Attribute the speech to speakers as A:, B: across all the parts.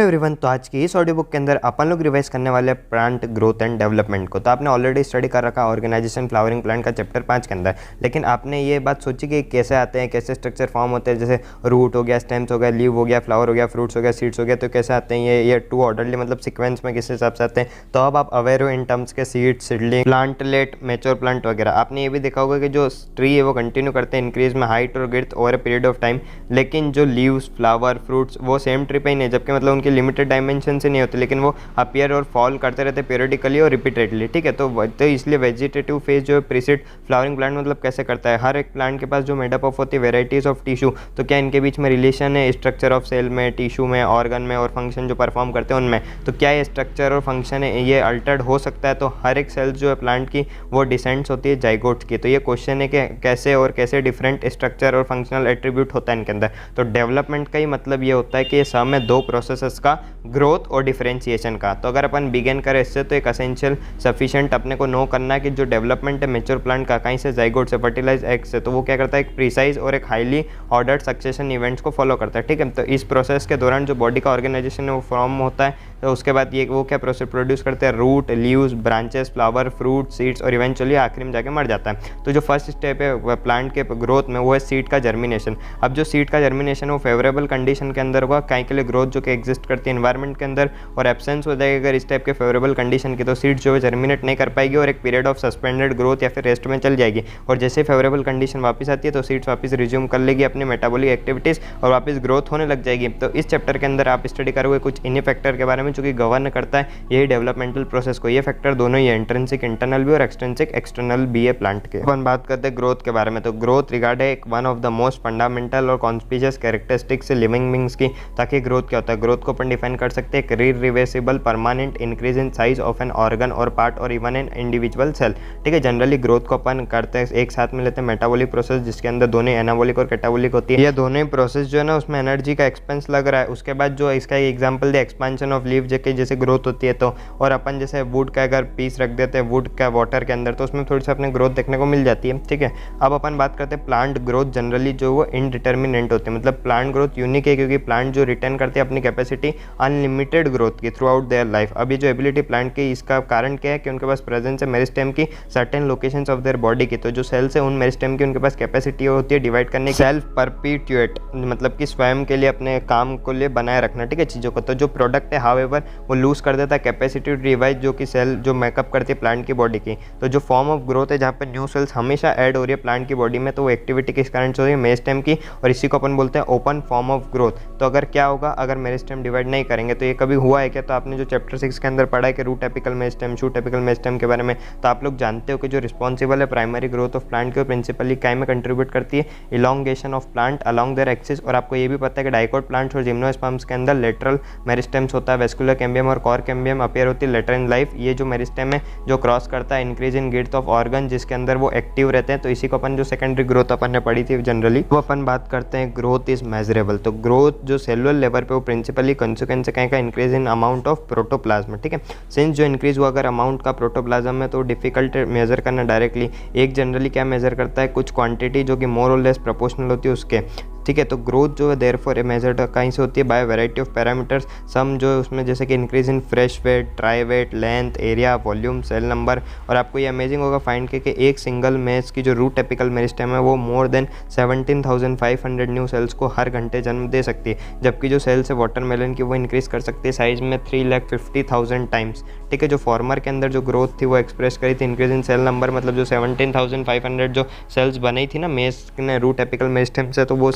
A: Everyone, तो आज की इस ऑडियो बुक के अंदर अपन लोग रिवाइज करने वाले प्लांट ग्रोथ एंड डेवलपमेंट को। तो आपने ऑलरेडी स्टडी कर रखा ऑर्गेनाइजेशन फ्लावरिंग प्लांट का चैप्टर 5 के अंदर, लेकिन आपने ये बात सोची कि कैसे आते हैं, कैसे स्ट्रक्चर फॉर्म होते हैं, जैसे रूट हो गया, स्टेम्स हो गया, लीव हो गया, फ्लावर हो गया, फ्रूट्स हो गया, सीड्स हो गया, तो कैसे आते हैं ये टू ऑर्डरली मतलब सीक्वेंस में किस हिसाब से आते हैं। तो अब आप अवेयर हो इन टर्म्स के seed, seedling, plantlet, mature plant वगैरह। आपने ये भी देखा होगा कि जो ट्री है वो कंटिन्यू करते हैं इंक्रीज में हाइट और girth over a period of time, लेकिन जो लीव्स, फ्लावर, फ्रूट्स वो सेम ट्री पे ही नहीं, जबकि मतलब उनकी लिमिटेड डायमेंशन से नहीं होते, लेकिन वो अपीयर और फॉल करते रहते पीरियडिकली और रिपीटेडली। ठीक है, तो इसलिए वेजिटेटिव फेज जो प्रीसीड फ्लावरिंग प्लांट मतलब कैसे करता है। हर एक प्लांट के पास जो मेडअप ऑफ होती है वेराइटीज ऑफ टिश्यू, तो क्या इनके बीच में रिलेशन है स्ट्रक्चर ऑफ सेल में, टिश्यू में, ऑर्गन में और फंक्शन जो परफॉर्म करते हैं उनमें। तो क्या ये स्ट्रक्चर और फंक्शन है ये अल्टर्ड हो सकता है। तो हर एक सेल्स जो है प्लांट की वो डिसेंट्स होती है जाइगोट्स की। तो ये क्वेश्चन है कि कैसे और कैसे डिफरेंट स्ट्रक्चर और फंक्शनल एट्रीब्यूट होता है इनके अंदर। तो डेवलपमेंट का ही मतलब ये होता है कि ये सब में दो प्रोसेसेस का, ग्रोथ और डिफरेंशिएशन का। तो अगर अपन बिगिन करें इससे, तो एक असेंशियल सफिशिएंट अपने को नो करना है कि जो डेवलपमेंट है मेच्योर प्लांट का, कहीं से जाइगोट से, फर्टिलाइज एग से, तो वो क्या करता है एक प्रिसाइज और एक हाईली ऑर्डर्ड सक्सेशन इवेंट्स को फॉलो करता है। ठीक है, तो इस प्रोसेस के दौरान जो बॉडी का ऑर्गेनाइजेशन है वो फॉर्म होता है। तो उसके बाद ये वो क्या प्रोसेस प्रोड्यूस करते हैं, root, leaves, branches, flower, fruit, seeds और इवेंचुअली आखिरी में जाके मर जाता है। तो जो फर्स्ट स्टेप है प्लांट के ग्रोथ में वो है सीड का जर्मिनेशन। अब जो सीड का जर्मिनेशन है वो फेवरेबल कंडीशन के अंदर होगा, कहीं के लिए ग्रोथ जो कि एग्जिस्ट करती है एनवायरमेंट के अंदर, और एब्सेंस हो जाएगी अगर इस टाइप के फेवरेबल कंडीशन की, तो सीड जो है जर्मिनेट नहीं कर पाएगी और एक पीरियड ऑफ सस्पेंडेड ग्रोथ या फिर रेस्ट में चल जाएगी। और जैसे फेवरेबल कंडीशन वापस आती है तो सीड्स वापस रिज्यूम कर लेगी अपनी मेटाबॉलिक एक्टिविटीज़ और वापस ग्रोथ होने लग जाएगी। तो इस चैप्टर के अंदर आप स्टडी करोगे कुछ इन्हीं फैक्टर के बारे में जो कि गवर्न करता है यही डेवलपमेंटल प्रोसेस को। ये फैक्टर दोनों ही है, इंट्रिंसिक इंटरनल भी और एक्सट्रिंसिक एक्सटर्नल भी है प्लांट के। अपन बात करते हैं ग्रोथ के बारे में। तो ग्रोथ रिगार्ड है one of the most fundamental और कॉन्स्पिशियस कैरेक्टरिस्टिक्स लिविंग बीइंग्स की। ताकि ग्रोथ क्या होता है, ग्रोथ को अपन डिफाइन कर सकते हैं एक reversible permanent increase in size of an organ और पार्ट और इवन एन इंडिविजुअल सेल। ठीक है, जनरली ग्रोथ को अपन करते हैं एक साथ में लेते हैं मेटाबॉलिक प्रोसेस, जिसके अंदर दोनों एनाबॉलिक और कैटाबॉलिक होती है। ये दोनों ही प्रोसेस जो है ना उसमें एनर्जी का एक्सपेंस लग रहा है। उसके बाद जो इसका example they expansion of leave जो कि जैसे ग्रोथ होती है, तो और अपन जैसे वुड का अगर पीस रख देते हैं वुड का वाटर के अंदर, तो उसमें थोड़ी सी अपने ग्रोथ देखने को मिल जाती है। ठीक है, अब अपन बात करते हैं प्लांट ग्रोथ। जनरली जो वो इनडिटर्मिनेंट होते हैं, मतलब प्लांट ग्रोथ यूनिक है क्योंकि प्लांट जो रिटेन करते हैं अपनी कैपेसिटी अनलिमिटेड ग्रोथ की थ्रू आउट देयर लाइफ। अभी जो एबिलिटी प्लांट की, इसका कारण क्या है कि उनके पास प्रेजेंस है मेरिस्टेम की certain locations of their body की। तो जो सेल्स है उन मेरिस्टेम की उनके पास कैपेसिटी होती है डिवाइड करने की, सेल्फ परपीट्यूएट मतलब कि स्वयं के लिए अपने काम को लिए बनाए रखना। ठीक है, चीज़ों को। तो जो प्रोडक्ट है हाउएवर वो लूज कर देता है कैपेसिटी टू डिवाइड जो कि सेल जो मेकअप करती है प्लांट की बॉडी की। तो जो फॉर्म ऑफ ग्रोथ है जहाँ पे न्यू सेल्स हमेशा ऐड हो रही है प्लांट की बॉडी में, तो वो एक्टिविटी किस कारण से हो रही है, मेरिस्टेम की, और इसी को अपन बोलते हैं ओपन फॉर्म ऑफ ग्रोथ। तो अगर क्या होगा, अगर मेरिस्टेम डिवाइड नहीं करेंगे, तो ये कभी हुआ है क्या, तो आपने जो चैप्टर 6 के अंदर पढ़ा है कि root apical meristem, shoot apical meristem के बारे में, तो आप लोग जानते हो कि जो रिस्पॉन्सिबल है प्राइमरी ग्रोथ ऑफ प्लांट के प्रिंसिपली क्या में कंट्रीब्यूट करती है, elongation of plant along their axis. और आपको ये भी पता है कि डाइकोट प्लांट्स और जिम्नोस्पर्म्स के अंदर लेटरल मेरिस्टेम्स होता है, वेस्कुलर कैम्बियम और कॉर कैम्बियम अपीयर होती है लेटर इन लाइफ। ये जो मेरिस्टेम है जो क्रॉस करता है इंक्रीज इन गिर्थ ऑफ ऑर्गन, जिसके अंदर वो एक्टिव रहते हैं। तो इसी को अपन जो सेकेंडरी ग्रोथ अपन ने पढ़ी थी जनरली, वो अपन बात करते हैं ग्रोथ इज मेजरेबल। तो ग्रोथ जो सेलुलर लेवल पे वो प्रिंसिपली कंसिक्वेंस है का increase in amount of protoplasm. ठीक है, सिंस जो इंक्रीज हुआ अगर अमाउंट का प्रोटोप्लाज्म में, तो डिफिकल्ट मेजर करना डायरेक्टली। एक जनरली क्या मेजर करता है, कुछ क्वांटिटी जो कि मोर और लेस प्रोपोर्शनल होती है उसके। ठीक है, तो ग्रोथ जो है देयरफॉर मेजर्ड कहीं से होती है by variety of parameters. Some जो उसमें जैसे कि increase in fresh weight, dry weight, length, area, volume, cell number. और आपको ये अमेजिंग होगा फाइंड कि एक सिंगल मेज की जो रूट एपिकल मेरिस्टेम है वो मोर देन 17,500 न्यू सेल्स को हर घंटे जन्म दे सकती है, जबकि जो सेल्स है वाटरमेलन की वो इंक्रीज कर सकती है साइज में 3,50,000 टाइम्स। ठीक है, जो फॉर्मर के अंदर जो ग्रोथ थी वो एक्सप्रेस करी थी इंक्रीज इन सेल नंबर, मतलब जो 17,500 जो सेल्स बनी थी ना मेज ने रूट एपिकल मेरिस्टेम से, तो वो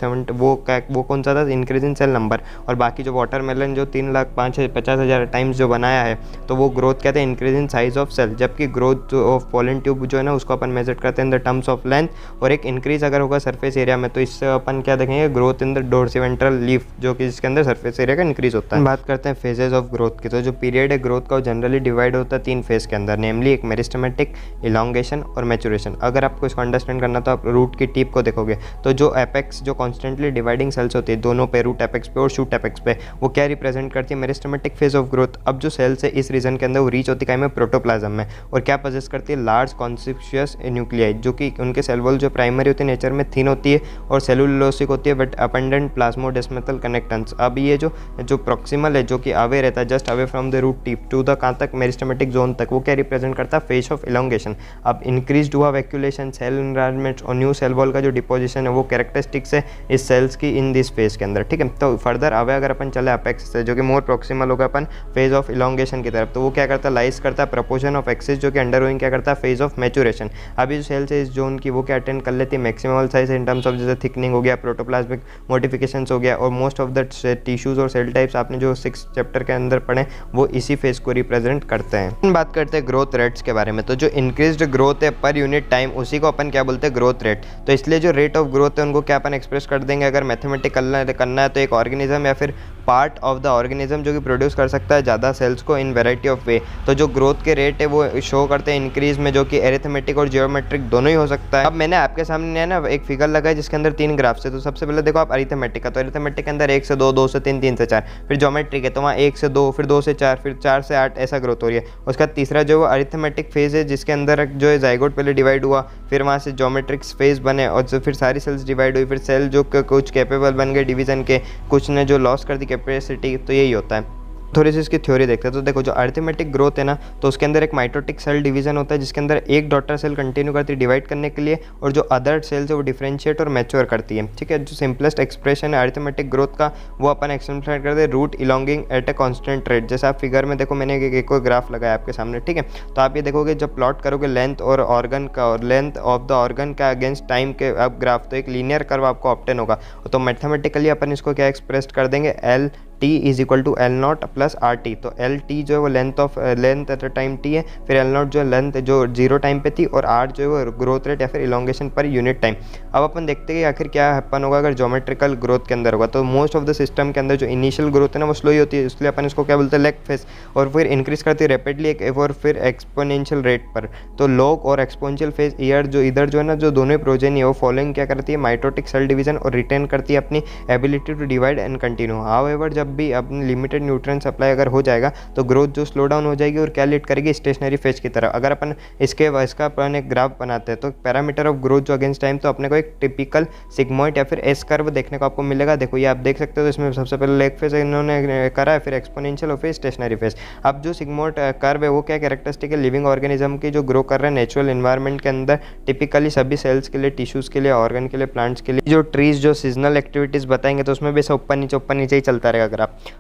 A: कौन सा था, इंक्रीज इन सेल नंबर। और बाकी जो वाटरमेलन जो 3,50,000 टाइम्स जो बनाया है, तो वो ग्रोथ कहते हैं increase in size of cell. जबकि ग्रोथ ऑफ पोलन ट्यूब जो है ना उसको अपन मेजर करते हैं in the terms of length, और एक इंक्रीज अगर होगा सरफेस एरिया में, तो इससे अपन क्या देखेंगे, ग्रोथ इन द डोर्सिवेंट्रल लीफ, जो कि जिसके अंदर सरफेस एरिया का इंक्रीज होता है। बात करते हैं फेजेस ऑफ ग्रोथ की। तो जो पीरियड है ग्रोथ का वो जनरली डिवाइड होता है 3 फेज के अंदर, नेमली एक मेरिस्टेमेटिक, इलॉन्गेशन और मैचुरेशन। अगर आपको इसको अंडरस्टैंड करना तो आप रूट की टिप को देखोगे, तो जो एपेक्स जो कॉन्स्टेंट कॉन्स्टेंटली डिवाइडिंग सेल्स होती है दोनों पे, रूट एपेक्स पे और शूट एपेक्स पे, वो क्या रिप्रेजेंट करती है, मेरिस्टेमेटिक फेज ऑफ ग्रोथ। अब जो सेल्स है इस रीजन के अंदर वो रीच होती है प्रोटोप्लाज्म में, और क्या पोजेस करती है, लार्ज कॉन्सिक्यूस न्यूक्लियाई, जो कि उनके सेल वॉल जो प्राइमरी होती है नेचर में थिन होती है और सेलुलोसिक होती है बट अपेंडेंट प्लाज्मोडेस्मेटल कनेक्टेंस। अब ये जो प्रॉक्सिमल है, जो कि अवे रहता है just away from the root tip to the कहाँ तक, मेरिस्टेमेटिक जोन तक, वो क्या रिप्रेजेंट करता है, फेज ऑफ इलोंगेशन। अब इंक्रीज हुआ वैक्यूलेशन, सेल एनवायरनमेंट और न्यू सेल वॉल का जो डिपोजिशन है वो कैरेक्टरिस्टिक्स है इस सेल्स की इन दिस फेज के अंदर, ठीक है। तो फर्दर अवे अगर अपन चले अपेक्स से, जो कि मोर प्रॉक्सिमल होगा अपन फेज ऑफ इलोंगेशन की तरफ, तो वो क्या करता है, लाइज करता है प्रोपोर्शन ऑफ एक्सिस, जो कि अंडरगोइंग क्या करता है, फेज ऑफ मैच्योरेशन। अभी जो सेल्स है इस जोन की वो क्या अटेंड कर लेती है maximal size in terms of जैसे थिकनिंग हो गया, प्रोटोप्लाज्मिक मॉडिफिकेशंस हो गया, और मोस्ट ऑफ द टिश्यूज और सेल टाइप्स आपने जो 6 चैप्टर के अंदर पढ़े वो इसी फेज को रिप्रेजेंट करते हैं। बात करते हैं ग्रोथ रेट्स के बारे में, तो जो इंक्रीज्ड ग्रोथ है पर यूनिट टाइम उसी को अपन क्या बोलते हैं, ग्रोथ रेट। तो इसलिए जो रेट ऑफ ग्रोथ है उनको क्या अपन एक्सप्रेस कर देंगे, अगर मैथमेटिक करना है तो एक ऑर्गेनिज्म या फिर पार्ट ऑफ द ऑर्गेनिज्म जो कि प्रोड्यूस कर सकता है ज़्यादा सेल्स को इन वेराइटी ऑफ वे, तो जो ग्रोथ के रेट है वो शो करते हैं इंक्रीज में, जो कि एरिथमेटिक और जियोमेट्रिक दोनों ही हो सकता है। अब मैंने आपके सामने ना एक फिगर लगाया जिसके अंदर 3 ग्राफ्स है, तो सबसे पहले देखो आप अरिथमेटिक का, तो अरिथमेटिक के अंदर 1 से 2, 2 से 3, 3 से 4, फिर ज्योमेट्रिक है तो वहाँ 1 से 2, फिर 2 से 4, फिर 4 से 8 ऐसा ग्रोथ हो रही है। उसका तीसरा जो है अरिथमेटिक फेज है जिसके अंदर जो है जाइगोट पहले डिवाइड हुआ, फिर वहाँ से ज्योमेट्रिक फेज बने और फिर सारी सेल्स डिवाइड हुई, फिर सेल जो कुछ कैपेबल बन गए डिवीजन के, कुछ ने जो लॉस कर दी कैपेसिटी, तो यही होता है। थोड़ी सी इसकी थ्योरी देखते हैं। तो देखो जो अरिथमेटिक ग्रोथ है ना, तो उसके अंदर एक माइटोटिक सेल डिवीजन होता है जिसके अंदर एक डॉटर सेल कंटिन्यू करती है डिवाइड करने के लिए, और जो अदर सेल्स है वो डिफरेंशिएट और मैच्योर करती है, ठीक है। जो सिंपलेस्ट एक्सप्रेशन है अरिथमेटिक ग्रोथ का वो अपन एक्सप्लेन करते हैं root elongating at a constant rate. जैसे आप फिगर में देखो मैंने एक ग्राफ लगाया आपके सामने, ठीक है। तो आप ये देखोगे जब प्लॉट करोगे लेंथ और ऑर्गन का और लेंथ ऑफ द ऑर्गन का अगेंस्ट टाइम के अब ग्राफ, तो एक लीनियर कर्व आपको ऑब्टेन होगा। तो मैथमेटिकली अपन इसको क्या एक्सप्रेस कर देंगे, l t is equal to l naught plus r t. तो एल टी जो है वो लेंथ एट टाइम टी है, फिर एल नॉट जो लेंथ जो 0 टाइम पे थी, और आर जो है वो ग्रोथ रेट या फिर इलोंगेशन पर यूनिट टाइम। अब अपन देखते हैं कि आखिर क्या हैपन होगा अगर ज्योमेट्रिकल ग्रोथ के अंदर होगा। तो मोस्ट ऑफ द सिस्टम के अंदर जो इनिशियल ग्रोथ है ना वो स्लो ही होती है, इसलिए अपन इसको क्या बोलते हैं, लेग फेज, और फिर इंक्रीज करती है रैपिडली एक और फिर एक्सपोनेंशियल रेट पर। तो लॉग और एक्सपोनेंशियल फेज इधर जो है ना जो दोनों प्रोजेनी है वो फॉलोइंग क्या करती है, माइटोटिक सेल डिवीजन और रिटेन करती है अपनी ability to divide and continue. However जब भी अपनी लिमिटेड न्यूट्रिएंट सप्लाई अगर हो जाएगा तो ग्रोथ जो स्लो डाउन हो जाएगी और क्या लीड करेगी, स्टेशनरी फेज की तरफ। अगर अपन इसका अपन एक ग्राफ बनाते हैं तो पैरामीटर ऑफ ग्रोथ जो अगेंस्ट टाइम, तो अपने को एक टिपिकल सिग्मोइड या फिर एस कर्व देखने को आपको मिलेगा। देखो ये आप देख सकते हो, तो इसमें सबसे पहले लेग फेज इन्होंने करा है, फिर एक्सपोनेंशियल और फिर स्टेशनरी फेज। अब जो सिग्मोइड कर्व है वो क्या कैरेक्टरिस्टिक है, लिविंग ऑर्गेनिज्म की जो ग्रो कर रहे हैं नेचुरल एनवायरनमेंट के अंदर, टिपिकली सभी सेल्स के लिए, टिश्यूज के लिए, ऑर्गन के लिए, प्लांट्स के लिए। जो ट्रीज जो सीजनल एक्टिविटीज बताएंगे तो उसमें भी सब ऊपर नीचे ही चलता रहेगा ग्राफ।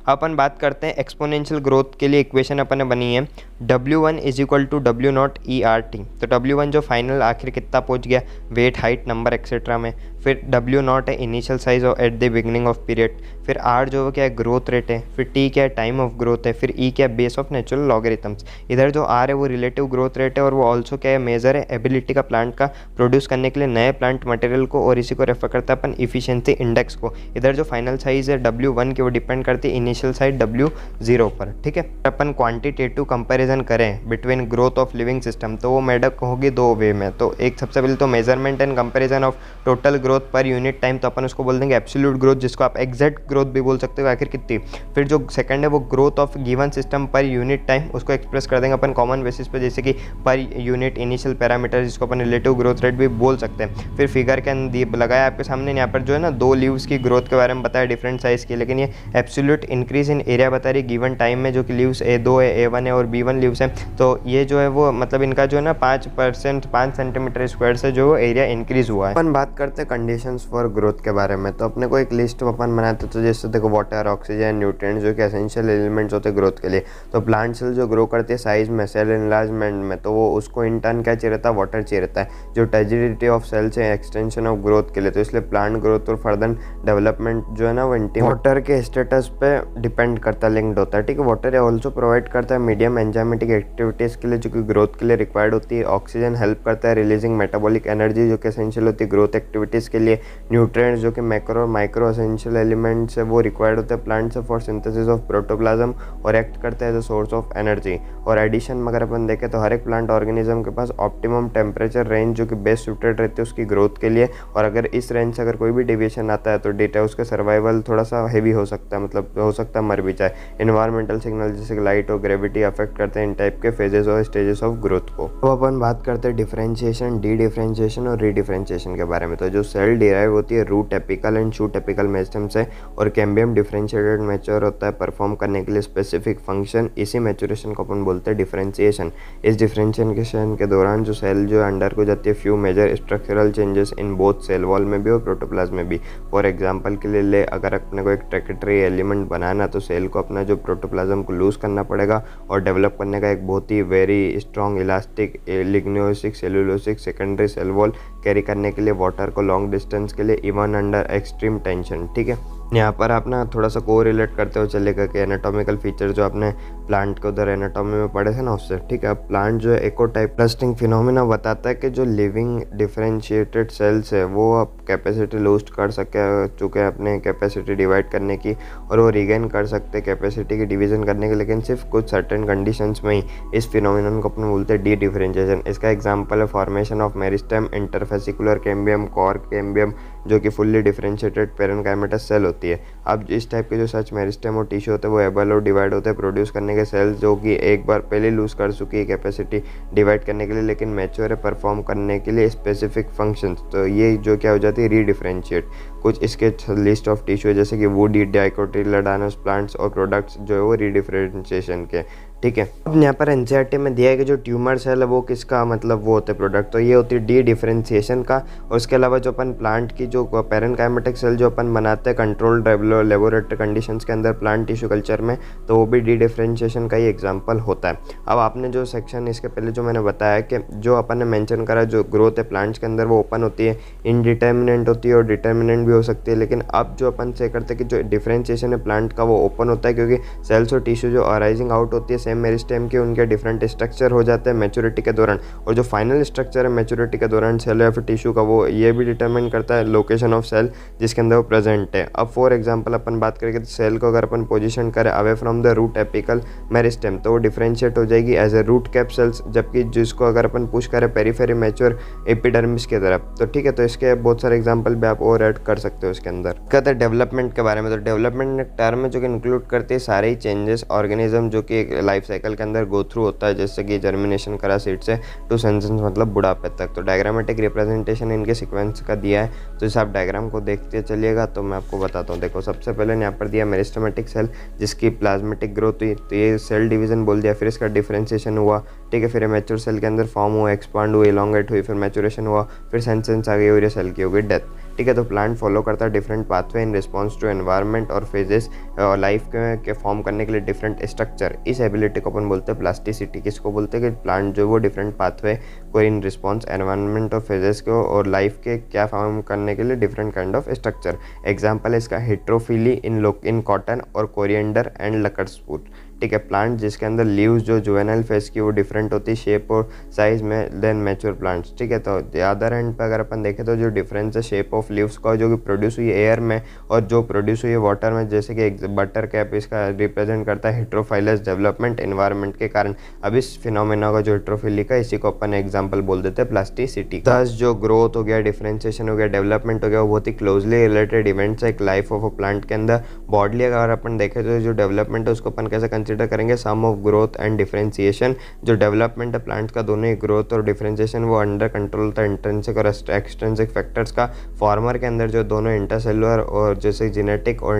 A: अपन बात करते हैं एक्सपोनेंशियल ग्रोथ के लिए इक्वेशन अपन ने बनी है W1 is equal to W0 ERT। तो W1 जो फाइनल आखिर कितना पहुंच गया, वेट, हाइट, नंबर एक्सेट्रा में, फिर W0 है इनिशियल साइज और at the beginning of period, फिर R जो क्या है ग्रोथ रेट है, फिर T क्या है टाइम ऑफ ग्रोथ है, फिर E क्या है बेस ऑफ नेचुरल लॉगरिथम्स। इधर जो R है वो रिलेटिव ग्रोथ रेट है और वो ऑल्सो क्या है मेजर है एबिलिटी का प्लांट का प्रोड्यूस करने के लिए नए प्लांट मटेरियल को, और इसी को रेफर करता है अपन इफिशिएंसी इंडेक्स को। इधर जो फाइनल साइज है W1 की वो डिपेंड करती है इनिशियल साइज W0 पर, ठीक है। अपन क्वांटिटेटिव कंपैरिजन करें between growth of living system तो वो मेडअप होगी 2 वे में। तो एक सबसे पहले तो measurement and comparison of total growth per unit time, तो अपन उसको बोल देंगे एब्सोल्यूट ग्रोथ, जिसको आप एग्जैक्ट ग्रोथ भी बोल सकते हो आखिर कितनी। फिर जो सेकंड है वो growth of given system per unit time, उसको एक्सप्रेस कर देंगे अपन कॉमन बेसिस पे, जैसे कि पर यूनिट इनिशियल पैरामीटर, जिसको अपन रिलेटिव ग्रोथ रेट भी बोल सकते हैं। फिर फिगर के अंदर लगाया आपके सामने, यहाँ पर जो है ना 2 लीव्स की ग्रोथ के बारे में बताया डिफरेंट साइज की, लेकिन ये एब्सोल्यूट इंक्रीज इन एरिया बता रही गिवन टाइम में, जो कि लीव्स A2 है, A1 है और B1 लीव्स है। तो ये जो है वो मतलब इनका जो है ना 5% 5 सेंटीमीटर स्क्वायर से जो एरिया इंक्रीज हुआ है। अपन बात करते हैं कंडीशंस फॉर ग्रोथ के बारे में, तो अपने को एक लिस्ट अपन बनाते तो जैसे देखो वाटर, ऑक्सीजन, न्यूट्रिएंट्स जो कि एसेंशियल एलिमेंट्स होते हैं ग्रोथ के लिए। तो प्लांट सेल जो ग्रो करती है साइज में, सेल एनलार्जमेंट में, तो वो उसको इन टर्न क्या चाहिए रहता है, वाटर चाहिए रहता है। जो टर्जिडिटी ऑफ सेल्स है एक्सटेंशन ऑफ ग्रोथ के लिए, तो इसलिए प्लांट ग्रोथ और फर्दर डेवलपमेंट जो है ना वो वाटर के स्टेटस उस पर डिपेंड करता है, लिंक्ड होता है, ठीक है। वाटर ऑल्सो प्रोवाइड करता है मीडियम एंजाइमेटिक एक्टिविटीज़ के लिए जो कि ग्रोथ के लिए रिक्वायर्ड होती है। ऑक्सीजन हेल्प करता है रिलीजिंग मेटाबॉलिक एनर्जी जो कि एसेंशियल होती है ग्रोथ एक्टिविटीज़ के लिए। न्यूट्रिएंट्स जो कि मैक्रो और माइक्रो एसेंशियल एलिमेंट्स है वो रिक्वायर्ड होते हैं प्लांट से फॉर सिंथेसिस ऑफ प्रोटोप्लाज्म और एक्ट करता है as a source of energy. और एडिशन में अगर अपन देखें तो हर एक प्लांट ऑर्गेनिज्म के पास ऑप्टिमम टेम्परेचर रेंज जो कि बेस्ट सूटेड रहती है उसकी ग्रोथ के लिए, और अगर इस रेंज से अगर कोई भी डेविएशन आता है तो डेटा उसका सर्वाइवल थोड़ा सा हेवी हो सकता है, मतलब हो सकता है मर भी जाए। इन्वायरमेंटल सिग्नल जैसे कि लाइट और ग्रेविटी अफेक्ट करते हैं इन टाइप के फेजेस और स्टेजेस ऑफ ग्रोथ को। तो अपन बात करते हैं डिफरेंशिएशन, डी डिफरेंशिएशन और रीडिफरेंशिएशन के बारे में। तो जो सेल डिराइव होती है root apical and shoot apical meristem से, और कैम्बियम डिफरेंशिएटेड मैच्योर होता है परफॉर्म करने के लिए स्पेसिफिक फंक्शन। इसी मैच्योरेशन को अपन बोलते हैं डिफरेंशिएशन। इस डिफरेंशिएशन के दौरान जो सेल जो अंडर को जाती है few major structural changes in both cell wall में भी और प्रोटोप्लाज्म में भी। फॉर एग्जांपल के लिए अगर अपने को एक टेरिटरी एलिमेंट बनाना तो सेल को अपना जो प्रोटोप्लाज्म को लूज करना पड़ेगा और डेवलप करने का एक बहुत ही very strong elastic lignosic cellulosic secondary cell wall carry करने के लिए वाटर को लॉन्ग डिस्टेंस के लिए इवन अंडर एक्सट्रीम टेंशन, ठीक है। यहाँ पर आप ना थोड़ा सा को रिलेट करते हो चलेगा कि एनाटॉमिकल फीचर जो आपने प्लांट के उधर एनाटॉमी में पढ़े थे ना उससे, ठीक है। प्लांट जो है इकोटाइप क्लस्टरिंग फिनोमिना बताता है कि जो लिविंग डिफरेंशिएटेड सेल्स है वो अब कैपेसिटी लूज कर चुके हैं अपने कैपेसिटी डिवाइड करने की, और वो रिगेन कर सकते हैं कैपेसिटी की डिवीजन करने की, लेकिन सिर्फ कुछ सर्टेन कंडीशंस में ही। इस फिनोमिनन को अपन बोलते हैं डी डिफरेंशिएशन। इसका एग्जाम्पल है formation of meristem, interfascicular cambium, cork cambium जो कि फुल्ली डिफरेंशिएटेड पेरेनकाइमेटस सेल होती है। अब इस टाइप के जो सच मेरिस्टेम और टिश्यू होते हैं वो एबल और डिवाइड होते हैं प्रोड्यूस करने के सेल्स जो कि एक बार पहले लूज कर चुकी है कैपेसिटी डिवाइड करने के लिए, लेकिन मैच्योर है परफॉर्म करने के लिए स्पेसिफिक फंक्शंस। तो ये जो क्या हो जाती है रीडिफरेंशिएट। कुछ इसके लिस्ट ऑफ टिश्यू जैसे कि वुड डाइकोटिलेडोनस प्लांट्स और प्रोडक्ट्स जो है वो रीडिफरेंशिएशन के, ठीक है। अब यहाँ पर एनसीईआरटी में दिया है कि जो ट्यूमर सेल है वो किसका मतलब वो होते हैं प्रोडक्ट, तो ये होती है डी डिफरेंशिएशन का। और उसके अलावा जो अपन प्लांट की जो पेरेनकाइमेटिक सेल जो अपन बनाते हैं कंट्रोल्ड लेबोरेटरी कंडीशंस के अंदर प्लांट टिश्यू कल्चर में, तो वो भी डी डिफरेंशिएशन का ही एग्जांपल होता है। अब आपने जो सेक्शन इसके पहले जो मैंने बताया कि जो अपन ने मेंशन करा जो ग्रोथ है प्लांट्स के अंदर वो ओपन होती है, इनडिटर्मिनेंट होती है और डिटर्मिनेंट भी हो सकती है, लेकिन अब जो अपन से करते हैं कि जो डिफरेंशिएशन है प्लांट का वो ओपन होता है क्योंकि सेल्स और टिश्यू जो अराइजिंग आउट होती है सेम मेरिस्टेम के उनके डिफरेंट स्ट्रक्चर हो जाते हैं मैच्योरिटी के दौरान, और जो फाइनल स्ट्रक्चर है मैच्योरिटी के दौरान सेल या फिर टिश्यू का वो ये भी डिटरमाइन करता है लोकेशन ऑफ सेल जिसके अंदर वो प्रेजेंट है। अब फॉर एग्जांपल अपन बात करेंगे तो सेल को अगर अपन पोजीशन करें away from the root apical meristem तो वो डिफरेंशिएट हो जाएगी as a root cap cells, जबकि जिसको अगर अपन पुश करें पेरीफेरी मैच्योर एपिडर्मिस की तरफ, तो ठीक है। तो इसके बहुत सारे एग्जांपल भी आप और ऐड कर सकते हो इसके अंदर। कहते हैं डेवलपमेंट के बारे में, तो डेवलपमेंट एक टर्म है जो कि इंक्लूड करती है सारे ही चेंजेस ऑर्गेनिज्म जो कि एक लाइफ साइकिल के अंदर गो थ्रू होता है, जैसे कि जर्मिनेशन करा सीड से टू सेंसेंस मतलब बुढ़ापे तक। तो डायग्रामेटिक रिप्रेजेंटेशन इनके सीक्वेंस का दिया है, तो इस आप डायग्राम को देखते चलिएगा तो मैं आपको बताता हूँ। देखो सबसे पहले यहाँ पर दिया मेरिस्टेमेटिक सेल जिसकी प्लाज्मेटिक ग्रोथ हुई, तो ये सेल डिवीजन बोल दिया, फिर इसका डिफरेंशिएशन हुआ, ठीक है। फिर मैच्योर सेल के अंदर फॉर्म हुआ, एक्सपांड हुआ, इलोंगेट हुई, फिर मैच्योरेशन हुआ, फिर सेंसेंस आ गई और ये सेल की हो गई डेथ, ठीक है। तो प्लांट फॉलो करता है different pathway in response to environment और फेजेस लाइफ के फॉर्म करने के लिए डिफरेंट स्ट्रक्चर। इस एबिलिटी को अपन बोलते हैं प्लास्टिसिटी। किसको बोलते हैं कि प्लांट जो वो डिफरेंट पाथवे को इन रिस्पॉन्स एनवायरनमेंट और फेजेस को और लाइफ के क्या फॉर्म करने के लिए different kind of structure. Example है इसका हेट्रोफिली इन कॉटन और कोरिएंडर एंड लकड़स्पूट, ठीक है। प्लांट जिसके अंदर लीव्स जो जुवेनाइल फेज की वो डिफरेंट होती है शेप और साइज में देन मैच्योर प्लांट्स, ठीक है। तो अदर हैंड पे अगर अपन देखें तो जो डिफरेंस है शेप ऑफ लीव्स का जो कि प्रोड्यूस हुई एयर में और जो प्रोड्यूस हुई है वाटर में, जैसे कि बटर कैप इसका रिप्रेजेंट करता है हेट्रोफाइलस डेवलपमेंट एनवायरनमेंट के कारण। अब इस फिनोमेना का जो हेट्रोफिली का इसी को अपन एग्जाम्पल बोल देते हैं प्लास्टिसिटी। दस जो ग्रोथ हो गया, डिफरेंशिएशन हो गया, डेवलपमेंट हो गया, वो बहुत ही क्लोजली रिलेटेड इवेंट्स है एक लाइफ ऑफ अ प्लांट के अंदर। बॉडली अगर अपन देखें तो जो डेवलपमेंट है उसको अपन कैसे कंसिडर करेंगे, सम ऑफ ग्रोथ एंड डिफरेंशिएशन। जो डेवलपमेंट है प्लांट्स का दोनों ही ग्रोथ और डिफरेंशिएशन वो अंडर कंट्रोल होता है इंट्रिंसिक और एक्सट्रिंसिक फैक्टर्स का। फार्मर के अंदर जो दोनों इंटरसेलुलर और जैसे जेनेटिक और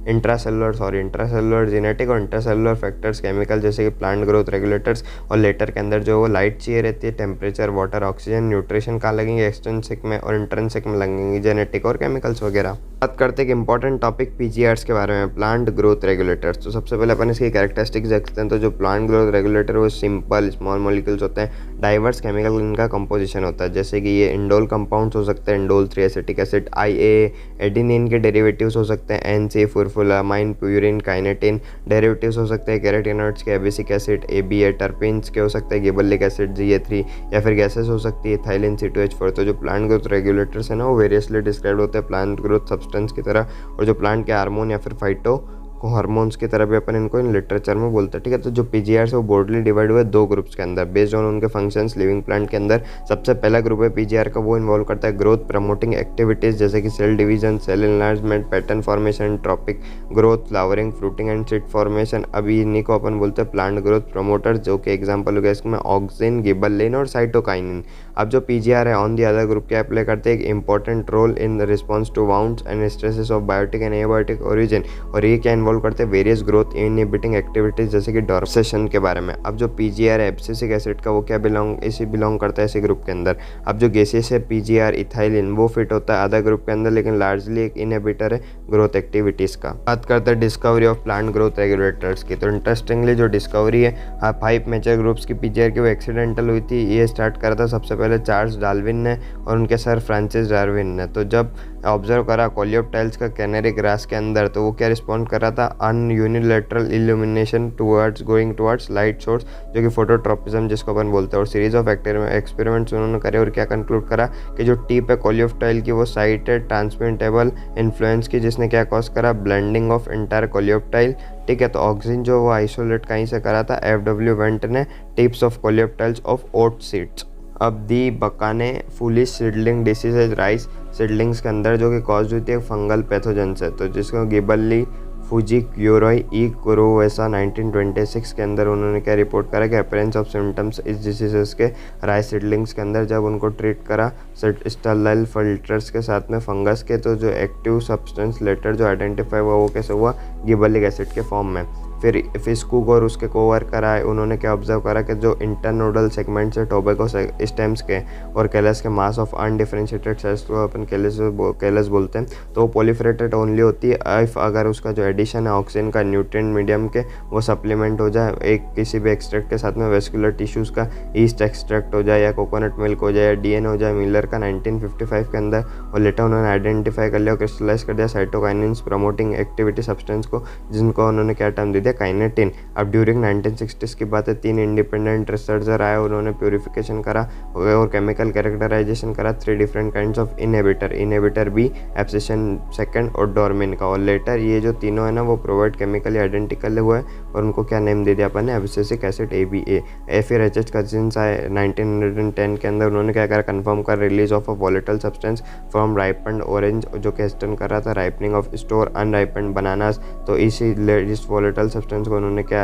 A: इंट्रासेलुलर जेनेटिक और इंटरसेलुलर फैक्टर्स केमिकल जैसे कि प्लांट ग्रोथ रेगुलेटर्स, और लेटर के अंदर जो वो लाइट चाहिए रहती है, टेम्परेचर, वाटर, ऑक्सीजन, न्यूट्रिशन कहाँ लगेंगे, एक्सट्रिंसिक में और इंट्रिंसिक में लगेंगे जेनेटिक और केमिकल्स वगैरह। बात करते हैं एक इंपॉर्टेंट टॉपिक पीजीआरस के बारे में, प्लांट ग्रोथ रेगुलेटर्स। तो सबसे पहले अपन इसकी कैरेक्टरिस्टिक्स देखते हैं। तो जो प्लांट ग्रोथ रेगुलेटर वो सिंपल स्मॉल मॉलिक्यूल्स होते हैं, डाइवर्स केमिकल इनका कंपोजिशन होता है, जैसे कि ये इंडोल कंपाउंड्स हो सकते हैं, indole 3 acetic acid, IA adenine के डेरिवेटिव्स हो सकते हैं, NC फुरफुलामाइन प्यूरिन काइनेटिन डेरिवेटिव्स हो सकते हैं, कैरोटीनॉइड्स के एबिसिक एसिड, ABA टर्पिन्स के हो सकते हैं, गिबरेलिक एसिड GA3, या फिर गैसेस हो सकती है इथाइलिन C2H4। तो जो प्लांट ग्रोथ रेगुलेटर्स है ना वो वेरियसली डिस्क्राइब होते हैं प्लांट ग्रोथ सब्सटेंस की तरह, और जो प्लांट के हार्मोन या फिर फाइटो हार्मोन्स की तरह भी अपन इनको इन लिटरेचर में बोलते हैं, ठीक है। तो जो पीजीआर है वो ब्रॉडली डिवाइड हुए 2 ग्रुप्स के अंदर बेस्ड ऑन उनके फंक्शंस लिविंग प्लांट के अंदर। सबसे पहला ग्रुप है पीजीआर का, वो इन्वॉल्व करता है ग्रोथ प्रमोटिंग एक्टिविटीज़ जैसे कि cell division, cell enlargement, pattern formation, tropic growth, flowering, fruiting and seed formation. अभी इन्हीं को अपन बोलते हैं प्लांट ग्रोथ प्रमोटर्स, जो कि एग्जाम्पल हो गया इसमें ऑक्सिन, गिबरेलिन और साइटोकाइनिन। अब जो पीजीआर है ऑन दी अदर ग्रुप क्या प्ले करते हैं, एक important role in response to wounds and stresses of biotic and abiotic origin, और ये क्या इन्वॉल्व करते हैं वेरियस ग्रोथ इनहिबिटिंग एक्टिविटीज जैसे कि डॉर्सेशन के बारे में। अब जो पीजीआर है एब्सिसिक एसिड का, वो क्या बिलोंग करता है इसी ग्रुप के अंदर। अब जो गैसेस है पीजीआर इथाइलिन, वो फिट होता है अदर ग्रुप के अंदर, लेकिन लार्जली एक इनहिबिटर है ग्रोथ एक्टिविटीज का। बात करते हैं discovery of plant growth regulators की। तो इंटरेस्टिंगली जो डिस्कवरी है 5 मेजर ग्रुप्स की पीजीआर की वो एक्सीडेंटल हुई थी। ये स्टार्ट करा था सबसे पहले चार्ल्स डार्विन ने और उनके सर फ्रांसिस डार्विन ने। तो जब ऑब्जर्व करा कोलियोप्टाइल्स का कैनरी ग्रास के अंदर, तो वो क्या रिस्पॉन्ड कर रहा था, unilateral illumination going towards light source, जो कि फोटोट्रोपिज्म जिसको अपन बोलते हैं। और सीरीज ऑफ एक्सपेरिमेंट्स उन्होंने करे और क्या कंक्लूड करा कि जो टिप है कोलियोप्टाइल की वो साइट है ट्रांसमिटेबल इन्फ्लुएंस की, जिसने क्या कॉज करा, ब्लेंडिंग ऑफ इंटायर कोलियोप्टाइल, ठीक है। तो ऑक्सीजन जो वो आइसोलेट कहीं से करा था, FW वेंट ने tips of coleoptiles of oat seeds. अब the bakanae foolish seedling disease rice seedlings के अंदर, जो कि कॉज हुई थी फंगल पैथोजन से, तो जिसको गिबरली फूजी क्यूरोई ई कुरोवेसा 1926 के अंदर उन्होंने क्या रिपोर्ट करा कि अपीयरेंस ऑफ सिम्टम्स इस डिसीजेस के राइस सीडलिंग्स के अंदर जब उनको ट्रीट करा स्टरलाइल फिल्टर्स के साथ में फंगस के, तो जो एक्टिव सब्सटेंस लेटर जो आइडेंटिफाई हुआ वो कैसे हुआ, गिबरलिक एसिड के फॉर्म में। फिर फिस्कुक और उसके कोवर्कर आए, उन्होंने क्या ऑब्जर्व करा कि जो इंटरनोडल सेगमेंट्स है टोबैको स्टेम्स के और कैलस के मास ऑफ अनडिफरेंशिएटेड सेल्स को अपन कैलस बोलते हैं, तो वो प्रोलिफरेटेड ओनली होती है इफ अगर उसका जो एडिशन है ऑक्सीजन का न्यूट्रिएंट मीडियम के वो सप्लीमेंट हो जाए एक किसी भी एक्सट्रैक्ट के साथ में, वेस्कुलर टिश्यूज़ का ईस्ट एक्सट्रैक्ट हो जाए या कोकोनट मिल्क हो जाए या DNA हो जाए। मिलर का 1955 के अंदर, और लेटर उन्होंने आइडेंटिफाई कर लिया और क्रिस्टलाइज कर दिया साइटोकाइनिन्स प्रमोटिंग एक्टिविटी सब्सटेंस को, जिनको उन्होंने क्या टर्म दे दिया, काइनेटिन। अब ड्यूरिंग 1960s की बात है, 3 इंडिपेंडेंट रिसर्चर आए, उन्होंने प्यूरिफिकेशन करा और केमिकल कैरेक्टराइजेशन करा 3 different kinds of inhibitor B, abscission second और डोरमिन का। और लेटर ये जो तीनों है ना वो प्रोवाइड केमिकली आइडेंटिकल हुए और उनको क्या नेम दे दिया अपन ने, एब्सिसिक एसिड ABA। फिर HH कजिन्स आए 1910 के अंदर, उन्होंने क्या करा, कंफर्म कर release of a volatile substance from ripened orange, जो कि हेस्टन कर रहा था राइपनिंग ऑफ स्टोर अनराइपेंड बनानास। तो इस वॉलेटाइल सब्सटेंस को उन्होंने क्या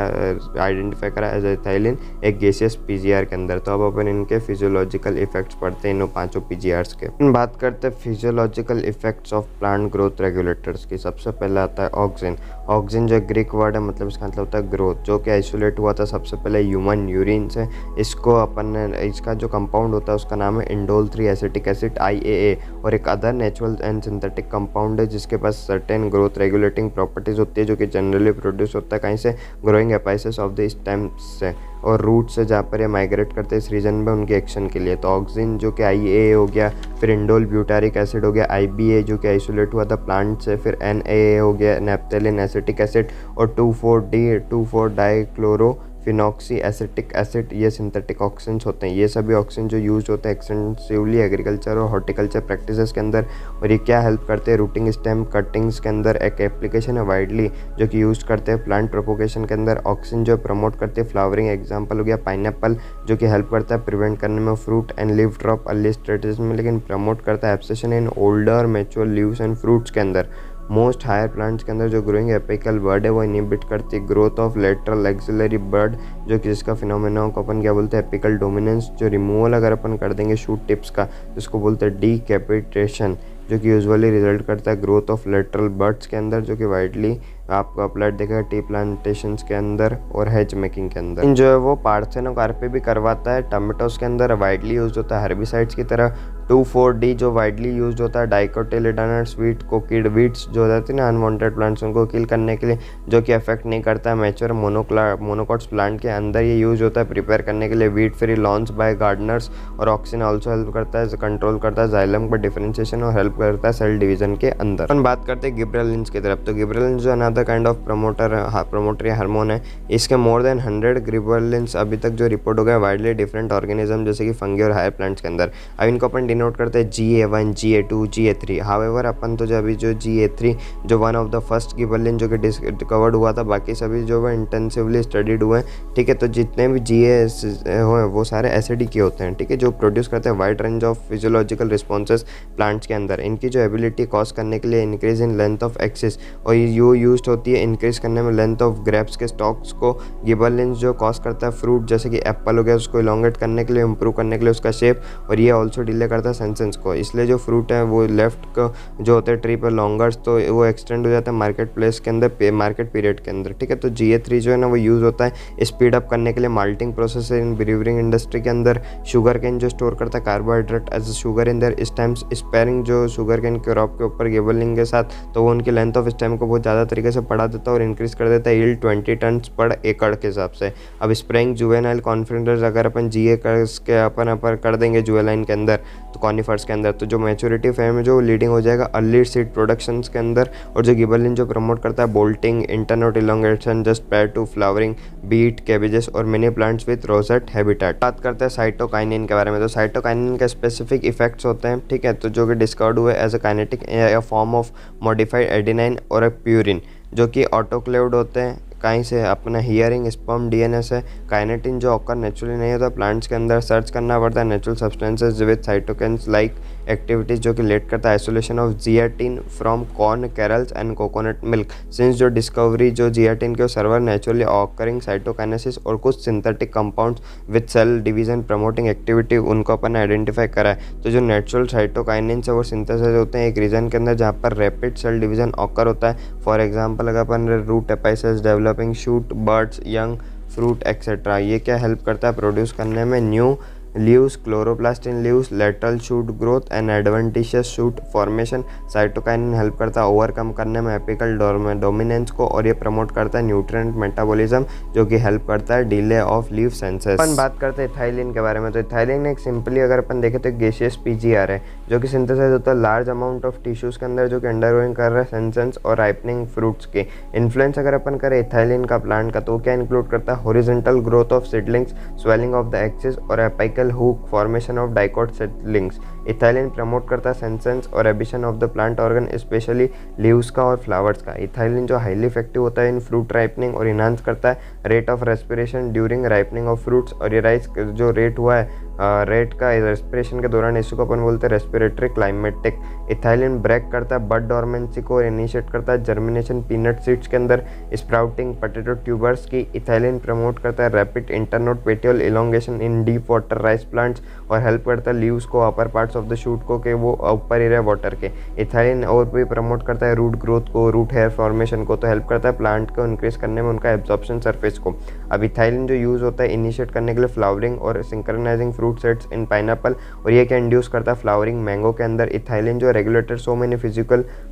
A: आइडेंटिफाई करा एज एथाइलिन, एक गैसियस पीजीआर के अंदर। तो अब अपन इनके फिजियोलॉजिकल इफेक्ट्स पढ़ते हैं इन 5 पीजीआर्स के। बात करते हैं physiological effects of plant growth regulators की। सबसे पहले आता है ऑक्सीजन। ऑक्सीजन जो ग्रीक वर्ड है, मतलब इसका मतलब होता है ग्रोथ, जो कि आइसोलेट हुआ था सबसे पहले ह्यूमन यूरिन से। इसको अपन ने, इसका जो कंपाउंड होता है उसका नाम है इंडोल 3 एसिटिक एसिड IAA, और एक other natural and synthetic compound है जिसके पास सर्टेन ग्रोथ रेगुलेटिंग प्रॉपर्टीज होती है, जो कि जनरली प्रोड्यूस होता है कहीं से, ग्रोइंग एपाइसेस ऑफ द स्टेम्स से और रूट से, जहाँ पर ये माइग्रेट करते हैं इस रीजन में उनके एक्शन के लिए। तो ऑक्सीजन जो कि IAA हो गया, फिर इंडोल ब्यूटारिक एसिड हो गया IBA जो कि आइसोलेट हुआ था प्लांट से, फिर NAA हो गया नैप्थेलिन एसिटिक एसिड, और 2,4-D 2,4-डाइक्लोरो फिनॉक्सी एसिटिक एसिड, ये सिंथेटिक ऑक्सीजन्स होते हैं। ये सभी ऑक्सीजन जो यूज होते हैं एक्सटेंसिवली एग्रीकल्चर और हॉर्टिकल्चर प्रैक्टिसेस के अंदर, और ये क्या हेल्प करते हैं, रूटिंग स्टेम कटिंग्स के अंदर एक एप्लीकेशन है वाइडली जो कि यूज करते हैं प्लांट प्रोपोगेशन के अंदर। ऑक्सीजन जो प्रमोट करते हैं फ्लावरिंग, एग्जाम्पल हो गया पाइनएप्पल, जो कि हेल्प करता है प्रिवेंट करने में fruit and leaf drop early stages में, लेकिन प्रमोट करता है abscission in older mature leaves and fruits के अंदर। मोस्ट हायर प्लांट्स के अंदर जो ग्रोइंग एपिकल बर्ड है वो इनहिबिट करती है growth of lateral axillary bud, जो कि जिसका फिनोमेना को अपन क्या बोलते हैं, एपिकल डोमिनेंस। जो रिमूवल अगर अपन कर देंगे शूट टिप्स का, जिसको बोलते हैं डीकैपिटेशन, जो कि यूजुअली रिजल्ट करता है ग्रोथ ऑफ लेटरल बर्ड्स के अंदर, जो कि वाइडली आपको अप्लाइड देखेगा टी प्लांटेशंस के अंदर और हेज मेकिंग के अंदर। जो है वो पार्थेनोकार्पी भी करवाता है, टमाटोस के अंदर वाइडली यूज होता है हर्बिसाइड्स की तरह, 2,4-D जो वाइडली यूज होता है डाइकोटिलिडोनर स्वीट कोकीड वीड्स जो हो जाती है ना अनवांटेड प्लांट्स, उनको किल करने के लिए, जो कि अफेक्ट नहीं करता है मैच्योर मोनोकॉट्स प्लांट के अंदर। ये यूज होता है प्रिपेयर करने के लिए weed free lawns by gardeners, और ऑक्सीजन ऑल्सो हेल्प करता है, कंट्रोल करता है जाइलम पर डिफरेंशिएशन और हेल्प करता है सेल डिवीजन के अंदर। अपन बात करते हैं गिबरेलिन्स की तरफ। तो गिबरेलिन्स जो अनदर काइंड ऑफ प्रोमोटरी हार्मोन है। इसके मोर देन 100 गिबरेलिन्स अभी तक जो रिपोर्ट हो गया वाइडली डिफरेंट ऑर्गेनिज्म जैसे कि फंगी और हायर प्लांट्स के अंदर। अब इनको अपन डिनोट करते हैं GA1, GA2, GA3। हाउएवर अपन तो जो अभी जो GA3 जो one of the first gibberellin जो कि डिस्कवर्ड हुआ था, बाकी सभी जो है इंटेंसिवली स्टडीड हुए हैं। ठीक है, तो जितने भी GA हुए वो सारे एसिडिक होते हैं। ठीक है, जो प्रोड्यूस करते हैं wide range of physiological responses plants के अंदर। इनकी जो एबिलिटी कॉज करने के लिए increase in length of axis, और ये यूज होती है इंक्रीज करने में लेंथ ऑफ ग्रेप्स के स्टॉक्स को। गिबरेलिन्स जो कॉज करता है फ्रूट जैसे कि एप्पल हो गया उसको इलोंगेट करने के लिए, इंप्रूव करने के लिए उसका शेप, और ये ऑल्सो डिले करता है सेंसेंस को। इसलिए जो फ्रूट है वो लेफ्ट को जो होते हैं ट्री पर लॉन्गर्स, तो वो एक्सटेंड हो जाता है मार्केट प्लेस के अंदर, मार्केट पीरियड के अंदर। ठीक है, तो GA3 जो है ना वो यूज़ होता है स्पीड अप करने के लिए malting process in brewing industry के अंदर। शुगर कैन जो स्टोर करता है carbohydrate as sugar in their stems, sparing जो शुगर कैन क्रॉप के ऊपर गिबरेलिन के साथ, तो वो उनकी लेंथ ऑफ स्टेम को बहुत ज़्यादा तरीके से बढ़ा देता है और इंक्रीज कर देता है यील्ड 20 टन पर एकड़ के हिसाब से। अब स्प्रेइंग जुवेनाइल कॉन्फिडेंस अगर अपन GA के अपन कर देंगे जुवेलाइन के अंदर, तो कॉनिफर्स के अंदर, तो जो मैच्योरिटी फेम है जो लीडिंग हो जाएगा अर्ली सीड प्रोडक्शंस के अंदर। और जो गिबरेलिन जो प्रमोट करता है bolting, internode elongation just prior to flowering, beet, cabbages और many plants with rosette habitat. बात करते हैं साइटोकाइनिन के बारे में। तो साइटोकाइनिन के स्पेसिफिक इफेक्ट्स होते हैं। ठीक है, तो जो कि डिस्कवर्ड हुए as a kinetic form of modified adenine और प्यूरिन, जो कि ऑटोक्लेव्ड होते हैं कहीं से अपना हियरिंग स्पर्म DNA से। काइनेटिन जो ऑकर नेचुरली नहीं होता प्लांट्स के अंदर, सर्च करना पड़ता है natural substances with cytokinins like activities, जो कि लेट करता है isolation of zeatin from corn kernels and coconut milk. Since जो डिस्कवरी जो जियाटिन के सर्वर नेचुरली ऑकरिंग साइटोकाइनेसिस और कुछ synthetic compounds with cell division promoting activity, उनको अपन आइडेंटिफाई करा है। तो जो नेचुरल साइटोकाइनिन से वो सिंथेसाइज होते हैं एक रीजन के अंदर जहाँ पर रैपिड सेल डिवीजन ऑकर होता है। फॉर एग्जाम्पल अगर अपन root apices, developing shoot, buds, young fruit etcetera, ये क्या हेल्प करता है प्रोड्यूस करने में new leaves, chloroplast in leaves, lateral shoot growth and adventitious shoot formation. Cytokinin help करता है ओवरकम करने में एपिकल डोमिनेंस को, और ये प्रमोट करता है न्यूट्रिएंट मेटाबॉलिज्म, जो कि हेल्प करता है डिले ऑफ लीव सेंसेस। अपन बात करते हैं इथाइलिन के बारे में। तो इथाइलिन एक सिंपली अगर अपन देखें तो गैसियस PGR है, जो कि सिंथेसाइज होता है लार्ज अमाउंट ऑफ टिश्यूज के अंदर, जो कि अंडरगोइंग कर रहा है सेंसेंस और राइपनिंग फ्रूट्स के। इन्फ्लुएंस अगर अपन करें इथाइलिन का प्लांट का, तो क्या इंक्लूड करता है horizontal growth of seedlings, swelling of the axis और apical hook, formation of dicot seedlings. Ethylene promote करता है सेंसेंस और abscission of the plant organ, specially leaves का और फ्लावर्स का। इथाइलिन जो हाईली इफेक्टिव होता है इन फ्रूट राइपनिंग और इनहांस करता है rate of respiration during ripening of fruits. और ये राइस जो रेट हुआ है रेट का रेस्पिरेशन के दौरान, इसको अपन बोलते हैं रेस्पिरेटरी क्लाइमेटिक। इथाइलिन ब्रेक करता है बड डॉर्मेंसी को, इनिशिएट करता है जर्मिनेशन पीनट सीड्स के अंदर, स्प्राउटिंग पोटैटो ट्यूबर्स की। इथाइलिन प्रमोट करता है रैपिड इंटरनोड पेटियोल इलोंगेशन इन डीप वाटर राइस प्लांट्स, और हेल्प करता है लीव्स को, अपर पार्ट्स ऑफ द शूट को, कि वो ऊपर ही रहे वाटर के। इथाइलिन और भी प्रमोट करता है रूट ग्रोथ को, रूट हेयर फॉर्मेशन को, तो हेल्प करता है प्लांट को इंक्रीज करने में उनका एब्जॉर्प्शन सरफेस को। अब इथाइलिन जो यूज होता है इनिशिएट करने के लिए फ्लावरिंग और synchronising fruit sets in pineapple, और ये क्या इंड्यूस करता है फ्लावरिंग मैंगो के अंदर। इथाइलिन जो regulated so many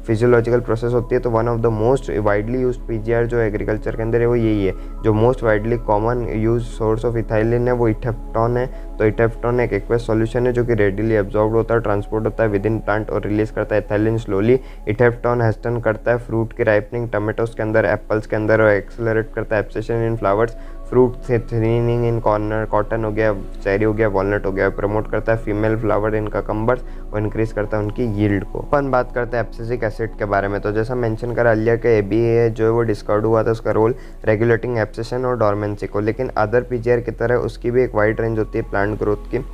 A: physiological process होती है। तो one of the most widely use PGR जो एग्रीकल्चर के अंदर है वो यही है। जो most widely common use source of ethylene है वो इथेप्टोन है। तो इथेप्टोन एक एक्वेस सॉल्यूशन है जो कि रेडिली एब्जॉर्ब होता है, ट्रांसपोर्ट होता है विद इन प्लांट और रिलीज करता है इथाइलिन स्लोली। इथेप्टोन हेस्टन करता है फ्रूट की राइपनिंग, टमाटोज के अंदर, एप्पल्स के अंदर, और एक्सेलरेट करता है एब्सेशन इन फ्लावर्स, फ्रूट से थिनिंग इन कॉर्नर, कॉटन हो गया, चेरी हो गया, वॉलनट हो गया। प्रमोट करता है फीमेल फ्लावर इन ककम्बर्स और इंक्रीज करता है उनकी यील्ड को। अपन बात करते हैं एब्सिसिक एसिड के बारे में। तो जैसा मेंशन करा अर्लियर के ABA जो है वो डिस्कवर्ड हुआ था, उसका रोल रेगुलेटिंग एब्सेशन और डॉर्मेंसी को। लेकिन अदर PGR की तरह उसकी भी एक वाइड रेंज होती है प्लांट ग्रोथ की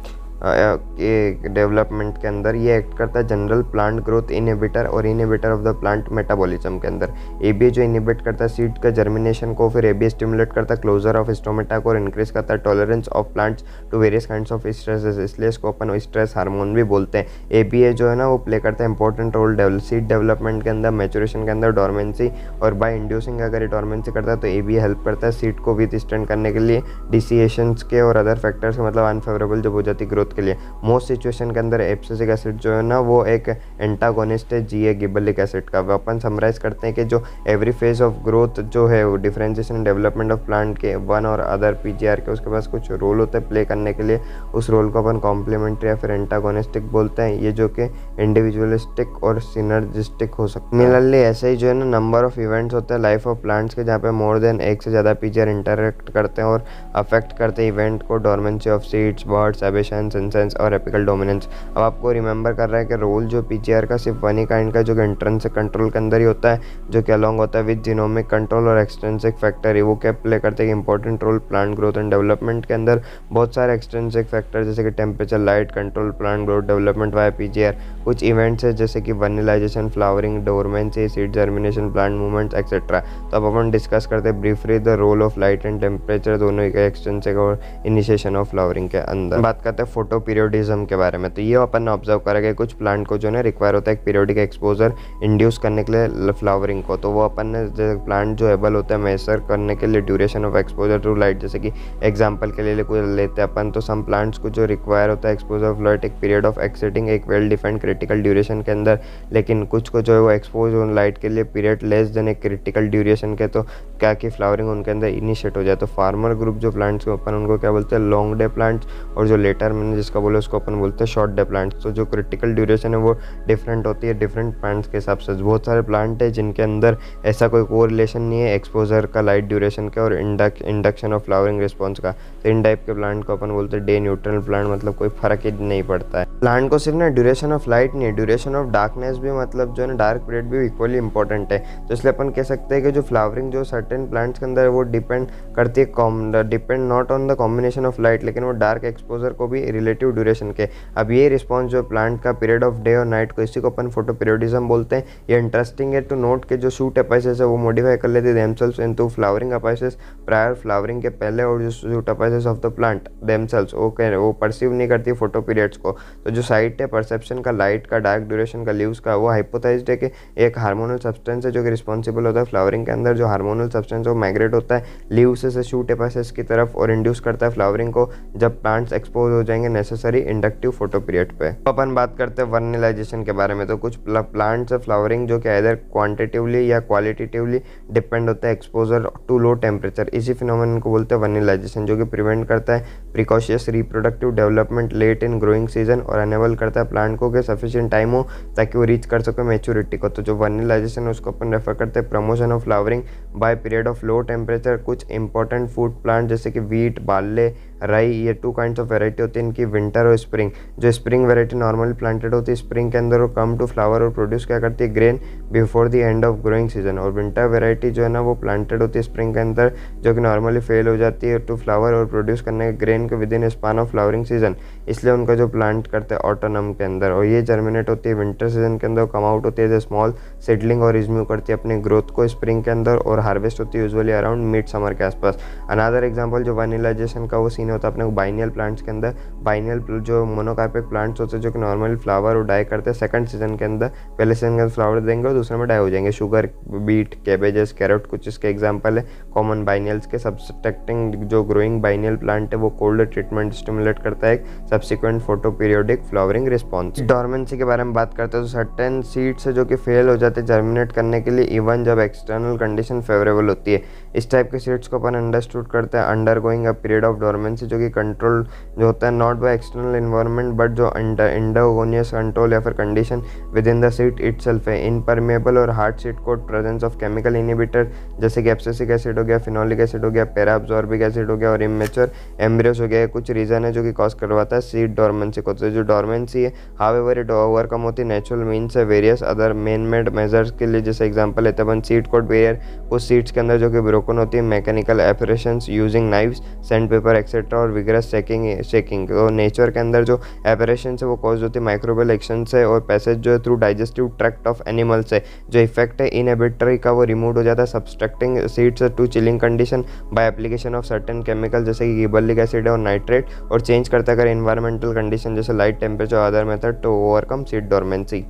A: डेवलपमेंट के अंदर। ये एक्ट करता है जनरल प्लांट ग्रोथ इनहिबिटर और inhibitor of the plant metabolism के अंदर। ABA जो इनहिबिट करता है सीड का जर्मिनेशन को, फिर ABA स्टिमुलेट करता है क्लोजर ऑफ स्टोमेटा को और इंक्रीज करता है tolerance of plants to various kinds of stresses, इसलिए इसको अपन स्ट्रेस हार्मोन भी बोलते हैं। ABA जो है ना वो प्ले करता है इंपॉर्टेंट रोल सीड डेवलपमेंट के अंदर, मैचुरेशन के अंदर, डॉर्मेंसी, और बाय इंड्यूसिंग अगर ये डॉर्मेंसी करता है तो ABA हेल्प करता है सीड को विथ स्टैंड करने के लिए डिसिएशंस के और अदर फैक्टर्स, मतलब अनफेवरेबल जब हो जाती ग्रोथ ग्रोथ के लिए। मोस्ट सिचुएशन के अंदर एब्सिसिक एसिड जो है ना वो एक एंटागोनिस्ट है GA गिबरेलिक एसिड का। अपन समराइज करते हैं कि जो एवरी फेज ऑफ ग्रोथ जो है वो डिफरेंशिएशन डेवलपमेंट ऑफ प्लांट के वन और अदर PGR के उसके पास कुछ रोल होता है प्ले करने के लिए। उस रोल को अपन कॉम्प्लीमेंट्री या फिर एंटागोनिस्टिक बोलते हैं। ये जो कि इंडिविजुअलिस्टिक और सिनर्जिस्टिक हो सकता है। सिमिलरली ऐसे ही जो है ना नंबर ऑफ इवेंट्स होते हैं लाइफ ऑफ प्लांट्स के जहाँ पे मोर देन एक से ज़्यादा PGR इंटरेक्ट करते हैं और अफेक्ट करते हैं इवेंट को। Dormancy of seeds, buds, abscission, senescence और एपिकल डोमिनेंस। अब आपको रिमेंबर कर रहा है कि रोल जो PGR का सिर्फ वन ही काइंड का जो इंट्रिंसिक कंट्रोल के अंदर ही होता है, जो कि अलॉन्ग होता है विद जीनोमिक कंट्रोल और एक्सट्रिंसिक फैक्टर। वो क्या प्ले करते हैं important role plant growth and development के अंदर। बहुत सारे एक्सट्रिंसिक फैक्टर जैसे कि temperature, light control, plant growth development via PGR। कुछ इवेंट्स है जैसे कि vernalization, flowering, dormancy, seed germination, plant movements etcetera. तो अब अपन डिस्कस करते हैं briefly the role of light and temperature दोनों ही एक्सटेंसिक और इनिशिएशन ऑफ फ्लावरिंग के अंदर। बात करते हैं फोटो पीरियोडिज्म के बारे में। तो ये अपन ने ऑब्जर्व करा कि कुछ प्लांट को जो है रिक्वायर होता है एक पीरियोडिक एक्सपोजर इंड्यूस करने के लिए फ्लावरिंग को। तो वो अपन ने प्लांट जो एबल होता है मेजर करने के लिए duration of exposure to light. जैसे कि एग्जाम्पल के लिए कोई लेते हैं अपन, तो सम प्लांट्स को जो रिक्वायर होता है एक्सपोजर ऑफ लाइट एक पीरियड ऑफ एक्सिटिंग एक वेल डिफाइंड क्रिटिकल ड्यूरेशन के अंदर, लेकिन कुछ को जो है वो एक्सपोज ऑन लाइट के लिए पीरियड लेस देन एक क्रिटिकल ड्यूरेशन के, तो क्या कि फ्लावरिंग उनके अंदर इनिशिएट हो जाए। तो फार्मर ग्रुप जो प्लांट्स को अपन उनको क्या बोलते हैं लॉन्ग डे प्लांट्स, और जो लेटर मैंने जिसका बोला उसको अपन बोलते हैं शॉर्ट डे प्लांट्स। तो जो क्रिटिकल ड्यूरेशन है वो डिफरेंट होती है डिफरेंट प्लांट्स के हिसाब से। बहुत सारे प्लांट है जिनके अंदर ऐसा कोई कोरिलेशन नहीं है एक्सपोजर का लाइट ड्यूरेशन का और इंडक्शन ऑफ फ्लावरिंग रिस्पॉन्स का। तो इन टाइप के प्लांट को अपन बोलते हैं डे न्यूट्रल प्लांट, मतलब कोई फर्क ही नहीं पड़ता है। प्लांट को सिर्फ ना ड्यूरेशन ऑफ लाइट नहीं है, ड्यूरेशन ऑफ डार्कनेस भी, मतलब जो है ना डार्क पीरियड भी इक्वली इंपॉर्टेंट है। तो इसलिए अपन कह सकते हैं कि जो फ्लावरिंग जो सर्टेन प्लांट्स के अंदर है वो डिपेंड करती है depend not on the combination of light, लेकिन वो डार्क एक्सपोजर को भी रिलेटिव ड्यूरेशन के। अब ये रिस्पॉन्स जो प्लांट का पीरियड ऑफ डे और नाइट को, इसी को अपन फोटो पीरियोडिज्म बोलते हैं। ये इंटरेस्टिंग है टू नोट के जो शूट एपाइसेस है वो मॉडिफाई कर लेते हैं themselves into flowering apices prior flowering के पहले, और जो shoot apices of the plant themselves वो परसीव नहीं करती फोटो पीरियड्स को। तो जो साइट है परसेप्शन का लाइट का, डार्क ड्यूरेशन का, लीव्स का, वो हाइपोथेसाइज्ड है कि एक हार्मोनल सब्सटेंस है जो कि रिस्पॉन्सिबल होता है फ्लावरिंग के अंदर। जो हार्मोनल सब्सटेंस वो माइग्रेट होता है लीव्स से शूट एपाइसेस की तरफ और इंड्यूस करता है फ्लावरिंग को जब प्लांट्स एक्सपोज हो जाएंगे नेसेसरी इंडक्टिव फोटो पीरियड पे। तो अपन बात करते हैं वर्निलाइजेशन के बारे में। तो कुछ प्लांट्स फ्लावरिंग जो कि इधर क्वांटिटिवली या क्वालिटेटिवली डिपेंड होता है एक्सपोजर टू लो टेम्परेचर। इसी फिनोमेनन को बोलते हैं वर्निलाइजेशन, जो कि प्रिवेंट करता है precocious reproductive development late in growing season और एनेबल करता है प्लांट को कि सफिशिएंट टाइम हो ताकि वो रीच कर सके मैच्योरिटी को। तो जो वर्निलाइजेशन है उसको अपन रेफर करते हैं promotion of flowering by period of low temperature. कुछ इंपॉर्टेंट फूड प्लांट जैसे कि वीट, बार्ले, राई, ये टू काइंड्स ऑफ वेराइटी होती है इनकी, विंटर और स्प्रिंग। जो स्प्रिंग वेराइटी नॉर्मली प्लांटेड होती है स्प्रिंग के अंदर, वो कम टू फ्लावर और प्रोड्यूस क्या करती है grain before the end of growing season. और विंटर वेराइटी जो है ना वो प्लांटेड होती है स्प्रिंग के अंदर, जो कि नॉर्मली फेल हो जाती है टू फ्लावर और प्रोड्यूस करने के ग्रेन के with in span of flowering season, इसलिए उनका जो प्लांट करते हैं ऑटोनम के अंदर। और ये जर्मिनेट होती है विंटर सीजन के अंदर, कम आउट होती है स्मॉल सेडलिंग और रिज्म्यू करती है अपनी ग्रोथ को स्प्रिंग के अंदर, और हार्वेस्ट होती है यूजुअली अराउंड मिड समर के आसपास। अनदर एग्जांपल जो वर्निलाइजेशन का वो सीन होता है अपने बाइनियल प्लांट्स के अंदर। बाइनियल जो मोनोकार्पिक प्लांट्स होते हैं जो कि नॉर्मली फ्लावर और डाई करते हैं सेकंड सीजन के अंदर, पहले सीजन के फ्लावर देंगे और दूसरे में डाई हो जाएंगे। शुगर बीट, कैबेजेस, कैरेट कुछ इसके एग्जांपल है कॉमन बाइनियल्स के। सब्सट्रैक्टिंग जो ग्रोइंग बाइनियल प्लांट है वो कोल्ड ट्रीटमेंट स्टिमुलेट करता है subsequent photo periodic flowering response. Dormancy के बारे में बात करते हैं तो सर्टेन सीड्स है जो कि फेल हो जाते हैं जर्मिनेट करने के लिए इवन जब एक्सटर्नल कंडीशन फेवरेबल होती है। इस टाइप के सीड्स को अपन अंडरस्टूड करते हैं undergoing a period of dormancy, जो कि कंट्रोल जो होता है not by external environment but जो एंडोगोनियस कंट्रोल या फिर condition within the seed itself है। इनपरमेबल और hard seed coat presence of chemical inhibitor जैसे कि एब्सिसिक एसिड हो गया, फिनोलिक एसिड हो गया, पैराअब्सॉर्बिक एसिड हो गया और इमेच्योर एम्ब्रियोस हो गया। कुछ रीजन है जो कि कॉज करवाता है सीड डोरमेंसी को। तो जो डोरमेंसी है हाउएवर इट ओवरकम होती है नेचुरल मीन्स है various other man made measures के लिए। जैसे एग्जांपल लेते हैं अपन सीड कोट बैरियर, कुछ सीड्स के अंदर जो कि ब्रोकन होती है mechanical abrasions using knives, sandpaper etcetera और विगरस शेकिंग। तो नेचर के अंदर जो एपरेशन है वो कॉज होती है माइक्रोबियल एक्शन से और पैसेज जो है through digestive tract of animal से। जो इफेक्ट है इनहिबिटरी का वो रिमूव हो जाता है subtracting seeds to chilling condition by application of certain chemical जैसे कि गिबरलिक एसिड और नाइट्रेट, और चेंज करता है अगर एनवायरमेंटल कंडीशन जैसे light temperature other method to overcome seed dormancy.